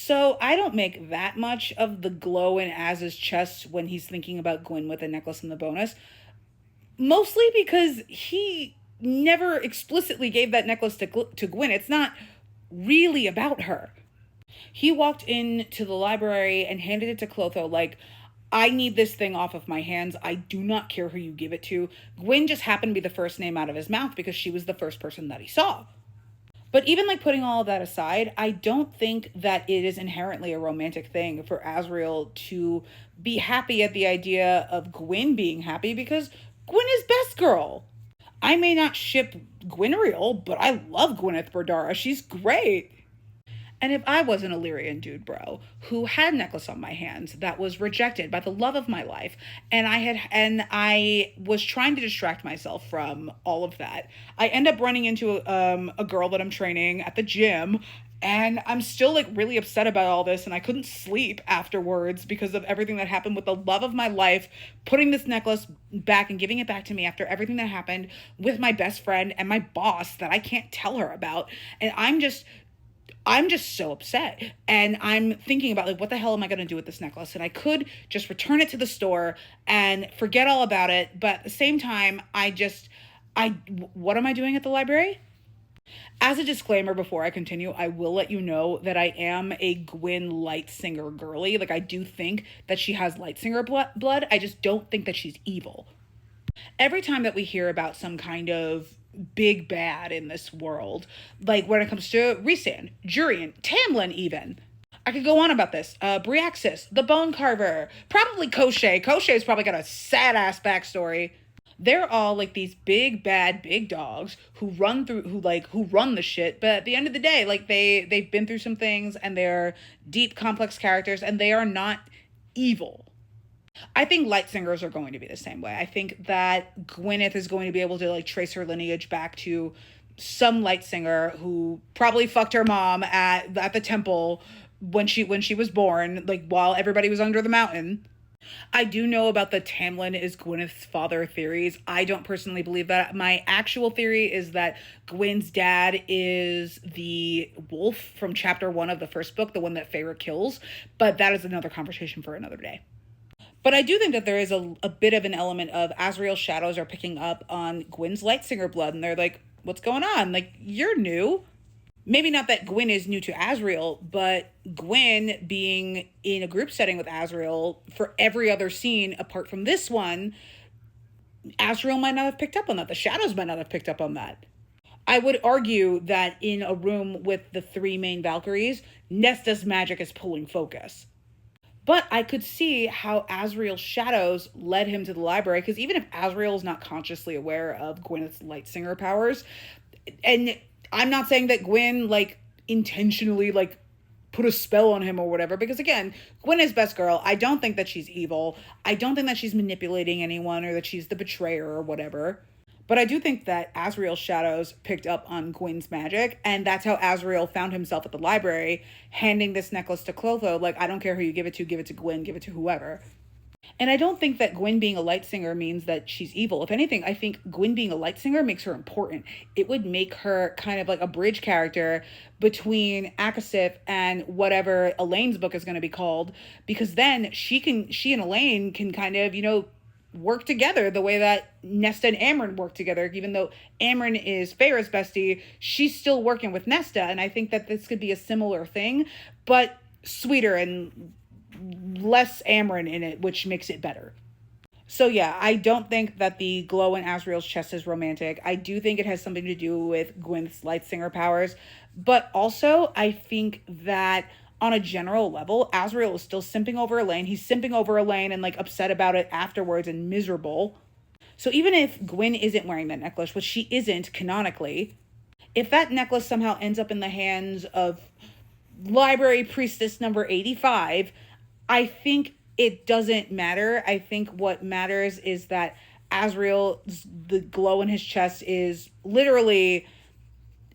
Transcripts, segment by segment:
So I don't make that much of the glow in Az's chest when he's thinking about Gwyn with the necklace and the bonus, mostly because he never explicitly gave that necklace to Gwyn. It's not really about her. He walked into the library and handed it to Clotho like, I need this thing off of my hands. I do not care who you give it to. Gwyn just happened to be the first name out of his mouth because she was the first person that he saw. But even like putting all of that aside, I don't think that it is inherently a romantic thing for Azriel to be happy at the idea of Gwyn being happy because Gwyn is best girl. I may not ship Gwynriel, but I love Gwyneth Berdara. She's great. And if I was an Illyrian dude, bro, who had a necklace on my hands that was rejected by the love of my life, and I was trying to distract myself from all of that, I end up running into a girl that I'm training at the gym, and I'm still like really upset about all this, and I couldn't sleep afterwards because of everything that happened with the love of my life, putting this necklace back and giving it back to me after everything that happened with my best friend and my boss that I can't tell her about. And I'm just so upset. And I'm thinking about like, what the hell am I going to do with this necklace? And I could just return it to the store and forget all about it. But at the same time, what am I doing at the library? As a disclaimer, before I continue, I will let you know that I am a Gwyn Lightsinger girly. Like, I do think that she has Lightsinger blood. I just don't think that she's evil. Every time that we hear about some kind of big bad in this world, like when it comes to Rhysand, Jurian, Tamlin even. I could go on about this. Briaxis, the Bone Carver, probably Koschei. Koschei's probably got a sad-ass backstory. They're all like these big bad big dogs who run the shit, but at the end of the day, like they've been through some things and they're deep complex characters and they are not evil. I think Lightsingers are going to be the same way. I think that Gwyneth is going to be able to like trace her lineage back to some Lightsinger who probably fucked her mom at the temple when she was born, like while everybody was under the mountain. I do know about the Tamlin is Gwyneth's father theories. I don't personally believe that. My actual theory is that Gwyn's dad is the wolf from chapter 1 of the first book, the one that Feyre kills, but that is another conversation for another day. But I do think that there is a bit of an element of Azriel's shadows are picking up on Gwyn's Lightsinger blood, and they're like, what's going on? Like, you're new. Maybe not that Gwyn is new to Azriel, but Gwyn being in a group setting with Azriel for every other scene apart from this one, Azriel might not have picked up on that. The shadows might not have picked up on that. I would argue that in a room with the 3 main Valkyries, Nesta's magic is pulling focus. But I could see how Azriel's shadows led him to the library, because even if Azriel is not consciously aware of Gwyneth's Lightsinger powers, and I'm not saying that Gwyn, like, intentionally, like, put a spell on him or whatever, because again, Gwyn is best girl. I don't think that she's evil. I don't think that she's manipulating anyone or that she's the betrayer or whatever. But I do think that Azriel's shadows picked up on Gwyn's magic, and that's how Azriel found himself at the library, handing this necklace to Clotho, like, I don't care who you give it to Gwyn, give it to whoever. And I don't think that Gwyn being a Lightsinger means that she's evil. If anything, I think Gwyn being a Lightsinger makes her important. It would make her kind of like a bridge character between Akasif and whatever Elaine's book is going to be called, because then she and Elaine can kind of, work together the way that Nesta and Amryn work together. Even though Amryn is Feyre's bestie, she's still working with Nesta, and I think that this could be a similar thing, but sweeter and less Amryn in it, which makes it better. So yeah, I don't think that the glow in Azriel's chest is romantic. I do think it has something to do with Gwyneth's Lightsinger powers, but also I think that on a general level, Azriel is still simping over Elaine. He's simping over Elaine and like upset about it afterwards and miserable. So even if Gwyn isn't wearing that necklace, which she isn't canonically, if that necklace somehow ends up in the hands of library priestess number 85, I think it doesn't matter. I think what matters is that Azriel, the glow in his chest is literally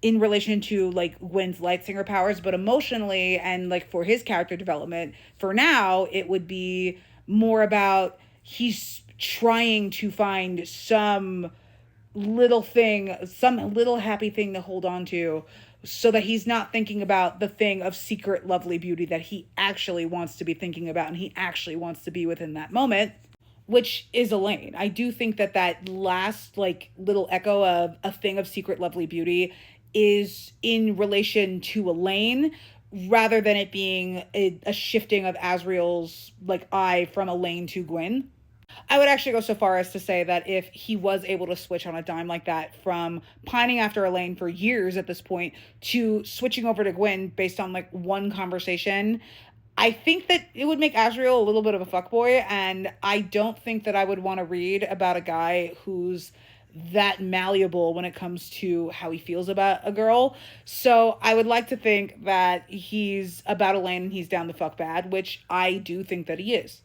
in relation to like Gwyn's Lightsinger powers, but emotionally and like for his character development, for now, it would be more about he's trying to find some little thing, some little happy thing to hold on to so that he's not thinking about the thing of secret lovely beauty that he actually wants to be thinking about and he actually wants to be within that moment, which is Elaine. I do think that that last like little echo of a thing of secret lovely beauty is in relation to Elaine rather than it being a shifting of Azriel's like eye from Elaine to Gwyn. I would actually go so far as to say that if he was able to switch on a dime like that from pining after Elaine for years at this point to switching over to Gwen based on like one conversation, I think that it would make Azriel a little bit of a fuckboy, and I don't think that I would want to read about a guy who's that malleable when it comes to how he feels about a girl. So I would like to think that he's about Elaine and he's down the fuck bad, which I do think that he is.